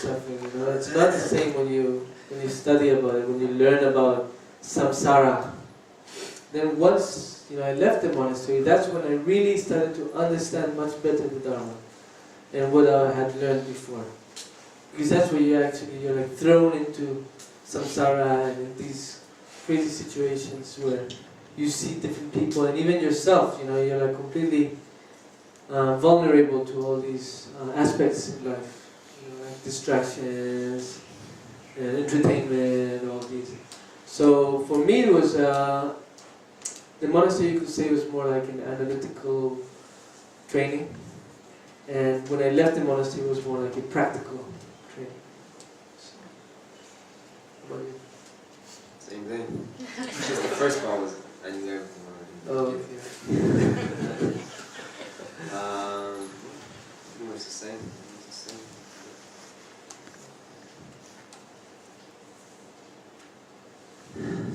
suffering. You know, it's not the same when you study about it, when you learn about samsara. Then once I left the monastery, that's when I really started to understand much better the Dharma and what I had learned before. Because that's where you're like thrown into samsara and in these crazy situations where you see different people and even yourself, you're like completely vulnerable to all these aspects in life, like distractions and entertainment and all these. So for me it was, the monastery you could say was more like an analytical training, and when I left the monastery it was more like a practical training. So, what about you? Same thing. Just the first part was, I knew everything already. Oh, okay. Pretty much the same.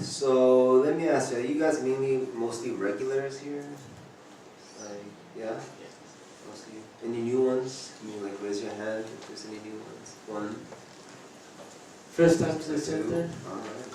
So let me ask you, are you guys mostly regulars here? Like, yeah? Mostly. Any new ones? Can you like raise your hand if there's any new ones? One. First time to the center? Alright.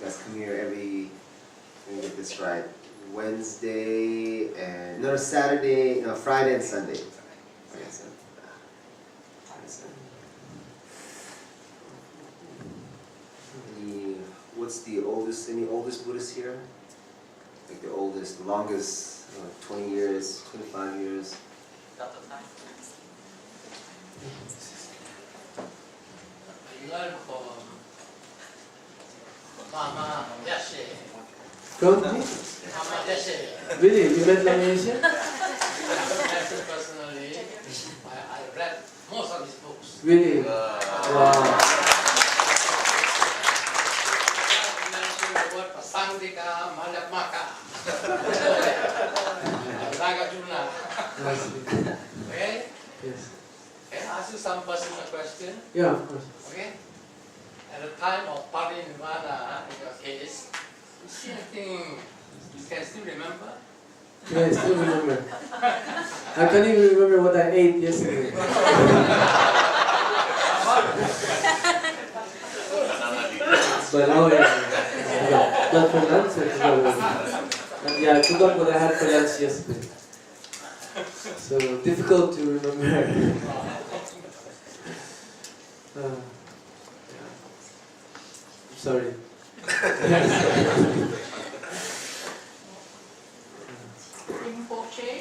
You guys come here every, let me get this right, Wednesday and, no, Saturday, no, Friday and Sunday. Friday and Sunday. What's the oldest, any oldest Buddhists here? Like the oldest, the longest, 20 years, 25 years? Go with me? Really? You met Lama Yeshe? Personally, I read most of his books. Really? Wow. Sangdika, Manapmaka, Nagarjuna. Okay? Yes. Can I ask you some personal question? Yeah, of course. Okay? At the time of Parinirvana, in your case, you see anything you can still remember? Yeah, I still remember. I can't even remember what I ate yesterday. But oh yeah. Not for lunch, yeah, I forgot what I had for lunch yesterday. So difficult to remember. I'm sorry.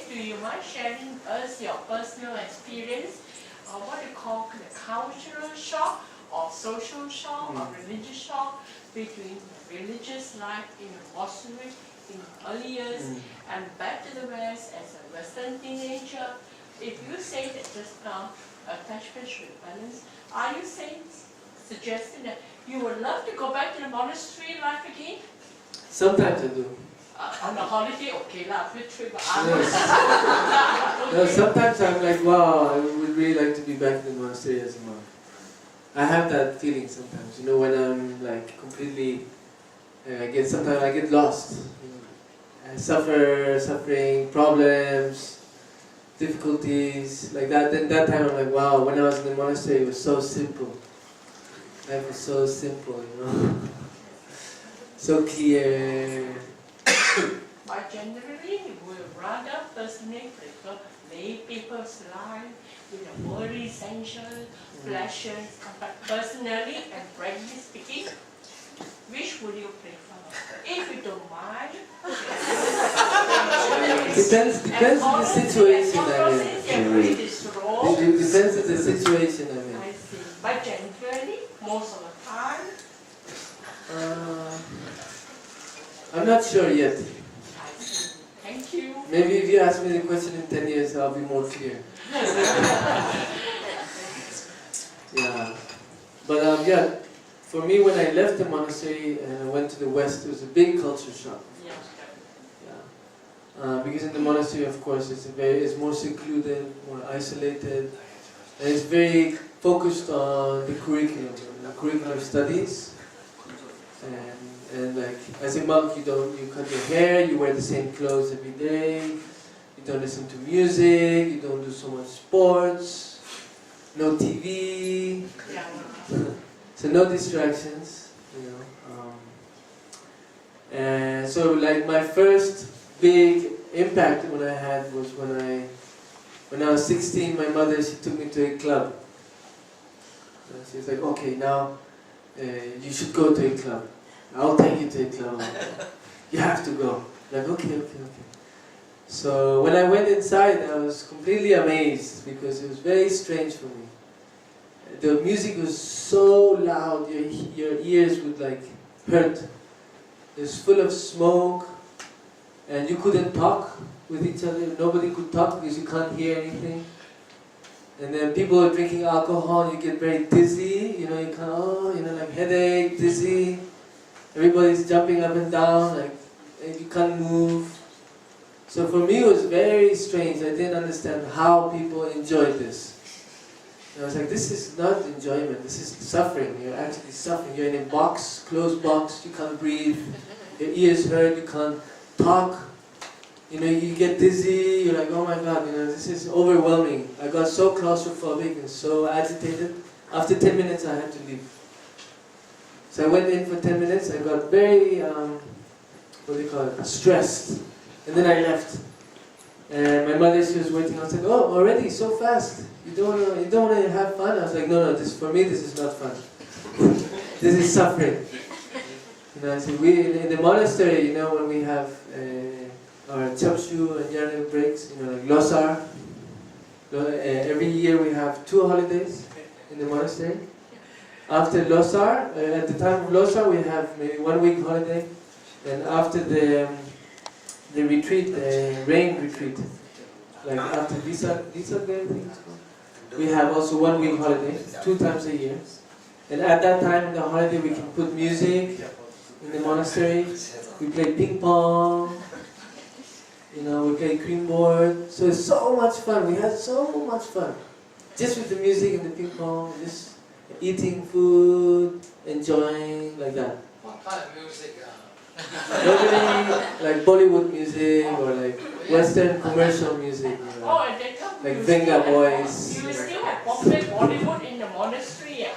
Do you mind sharing us your personal experience of what you call the cultural shock or social shock or religious shock between religious life in a monastery in early years and back to the West as a Western teenager? If you say that just now attachment balance, are you suggesting that you would love to go back to the monastery life again? Sometimes I do. On a holiday, okay lah, field trip. Yes. No, sometimes I'm like, wow, I would really like to be back in the monastery as a monk. I have that feeling sometimes, when I'm like completely, sometimes I get lost. I suffering, problems, difficulties, like that. Then that time I'm like, wow, when I was in the monastery it was so simple. Life was so simple, so clear. But generally, we would rather personally prefer lay people's life with a worldly sensual pleasures. But personally and frankly speaking, which would you prefer? If you don't mind. Depends on the situation I'm in. Depends on the situation I'm in. I see. But generally, most of the time. I'm not sure yet. I see. Thank you. Maybe if you ask me the question in 10 years, I'll be more clear. Yeah. But yeah, for me when I left the monastery and I went to the West, it was a big culture shock. Yeah. Because in the monastery, of course, it's more secluded, more isolated, and it's very focused on the curriculum studies, And like as a monk, you cut your hair, you wear the same clothes every day, you don't listen to music, you don't do so much sports, no TV, Yeah. so no distractions, you know. And so like my first big impact when I had was when I was 16, my mother, she took me to a club. She was like, okay, now you should go to a club. I'll take you to a club. You have to go. Like, okay. So when I went inside, I was completely amazed because it was very strange for me. The music was so loud, your ears would like hurt. It was full of smoke, and you couldn't talk with each other. Nobody could talk because you can't hear anything. And then people are drinking alcohol, and you get very dizzy. You know, you can't, like headache, dizzy. Everybody's jumping up and down, like you can't move. So for me, it was very strange. I didn't understand how people enjoyed this. And I was like, this is not enjoyment, this is suffering. You're actually suffering. You're in a box, closed box, you can't breathe, your ears hurt, you can't talk. You know, you get dizzy, you're like, oh my God, this is overwhelming. I got so claustrophobic and so agitated. After 10 minutes, I had to leave. So I went in for 10 minutes, I got very, stressed. And then I left. And my mother, she was waiting. I was like, oh, already, so fast. You don't want to have fun? I was like, no, for me, this is not fun. This is suffering. I said, in the monastery, when we have our chapshu and yarning breaks, like Losar, every year we have 2 holidays in the monastery. After Losar, at the time of Losar, we have maybe 1 week holiday. And after the retreat, the rain retreat, like after Visa Day, I think it's called, we have also 1 week holiday, 2 times a year. And at that time in the holiday, we can put music in the monastery. We play ping pong. We play cream board. So it's so much fun. We had so much fun, just with the music and the ping pong, just eating food, enjoying like that. What kind of music? Normally, like Bollywood music or like Western commercial music. Oh, and they come. Like Venga Boys. You still have popular Bollywood in the monastery, yeah?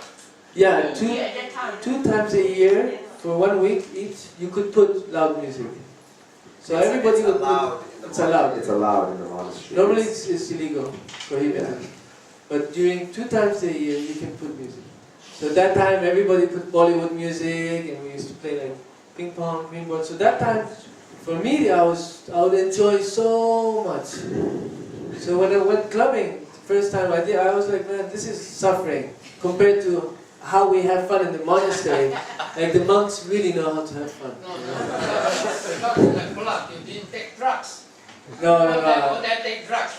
Yeah, At 2 times a year for 1 week each, you could put loud music. So everybody would put. It's allowed. It's allowed in the monastery. Normally it's illegal, prohibited. But during 2 times a year, you can put music. So that time everybody put Bollywood music, and we used to play like ping pong, green board. So that time, for me, I would enjoy so much. So when I went clubbing, the first time I did, I was like, man, this is suffering compared to how we have fun in the monastery. Like the monks really know how to have fun. Because in the club you didn't take drugs. No. They take drugs.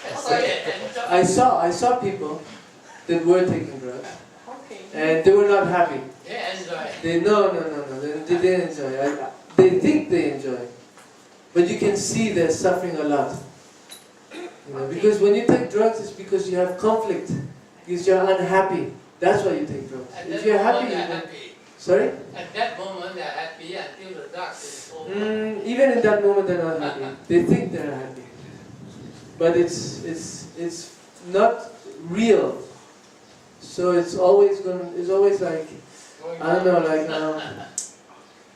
I saw people that were taking drugs, Okay. and they were not happy. They enjoy. They didn't enjoy. They think they enjoy, but you can see they're suffering a lot. Because when you take drugs, it's because you have conflict, because you're unhappy. That's why you take drugs. If you're happy, sorry? At that moment they're happy until the drugs is over. Even in that moment, they're not happy. They think they're happy, but it's not real. So it's always like, I don't know, like,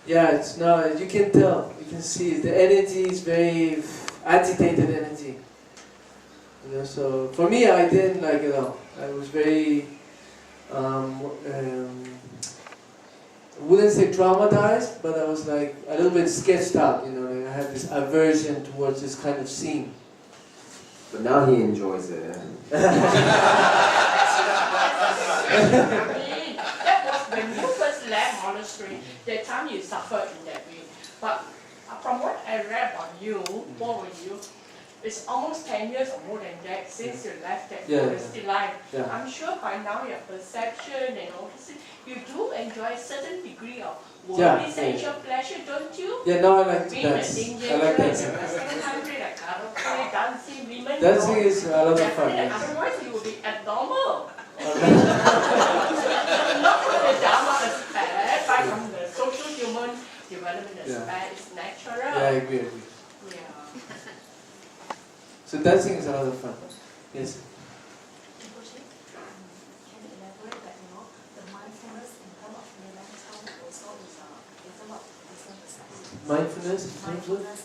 it's now, you can tell, you can see, the energy is very agitated energy. So for me, I didn't like it all. I was very, wouldn't say traumatized, but I was like a little bit sketched out, like I had this aversion towards this kind of scene. But now he enjoys it. That was when you first left monastery, that time you suffered in that way. But from what I read about you, what were you? It's almost 10 years or more than that since you left that monastery life. Yeah. I'm sure by now your perception and all this, you do enjoy a certain degree of worldly sensual pleasure, don't you? Yeah, now I like to Being dance. a danger I like in the dancing. Western country, like karaoke, dancing, women. Dancing is a lot of fun. Definitely, Yes. otherwise you will be abnormal. Not from the Dharma aspect, but from the social human development agree. Yeah. So dancing is a lot of fun. Yes. Can you elaborate that, the mindfulness in terms of momentum also is about Buddhism perspective? Mindfulness in terms of? Mindfulness,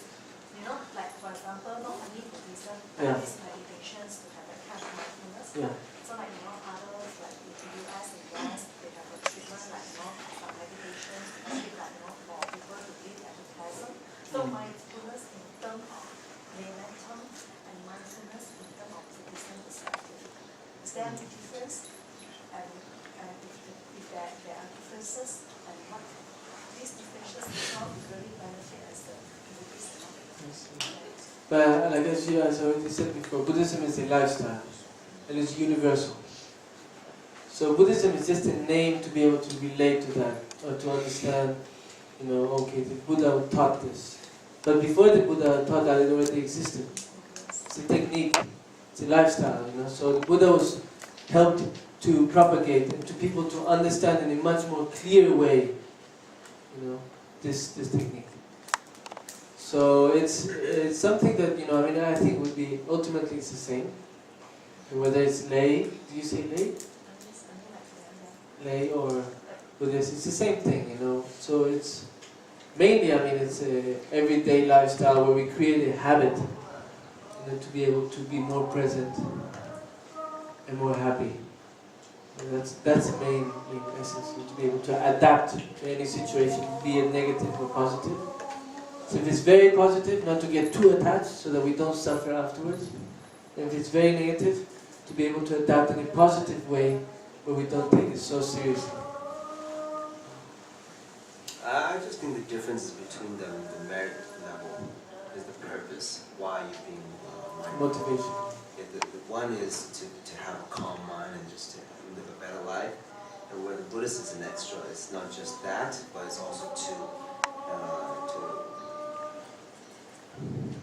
like for example, not only Buddhism Yeah. practice meditations to have that kind of mindfulness. Yeah. So like, others like in the US and West, they have a treatment like, meditation, especially like, for people to live at the present. So mindfulness in terms of momentum and mindfulness in terms of Buddhism perspective. Is there any difference? And if there are differences, and what these differences is not really benefit as the Buddhist. But like as I already said before, Buddhism is a lifestyle and it's universal. So Buddhism is just a name to be able to relate to that or to understand, okay, the Buddha taught this. But before the Buddha taught that, it already existed. It's a technique, it's a lifestyle, So the Buddha was helped to propagate and to people to understand in a much more clear way, this technique. So it's something that, I think would be, ultimately it's the same. Whether it's lay, do you say lay? Lay or Buddhist, it's the same thing, So it's, mainly, it's a everyday lifestyle where we create a habit, to be able to be more present and more happy. And that's the main essence, to be able to adapt to any situation, be it negative or positive. So if it's very positive, not to get too attached so that we don't suffer afterwards. And if it's very negative, to be able to adapt in a positive way where we don't take it so seriously. I just think the difference between the merit level is the purpose, why you're being mindful. Motivation. Yeah, the one is to have a calm mind and just to live a better life. And where the Buddhist is an extra, it's not just that, but it's also to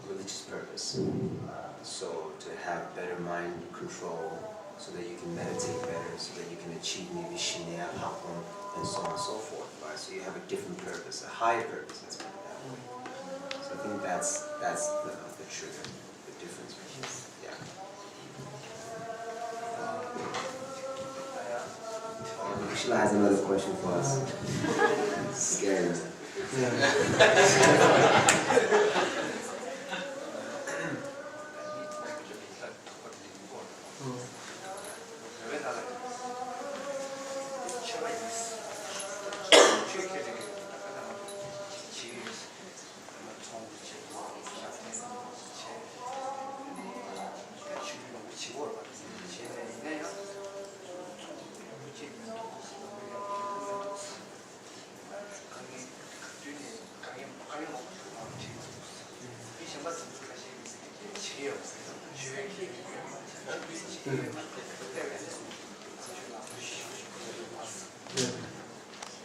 religious purpose. So to have better mind control, so that you can meditate better, so that you can achieve maybe shinya, hapon, and so on and so forth, right? So you have a different purpose, a higher purpose, let's put it that way. So I think that's the trigger, the difference. Yeah. Sheila has another question for us. Scary.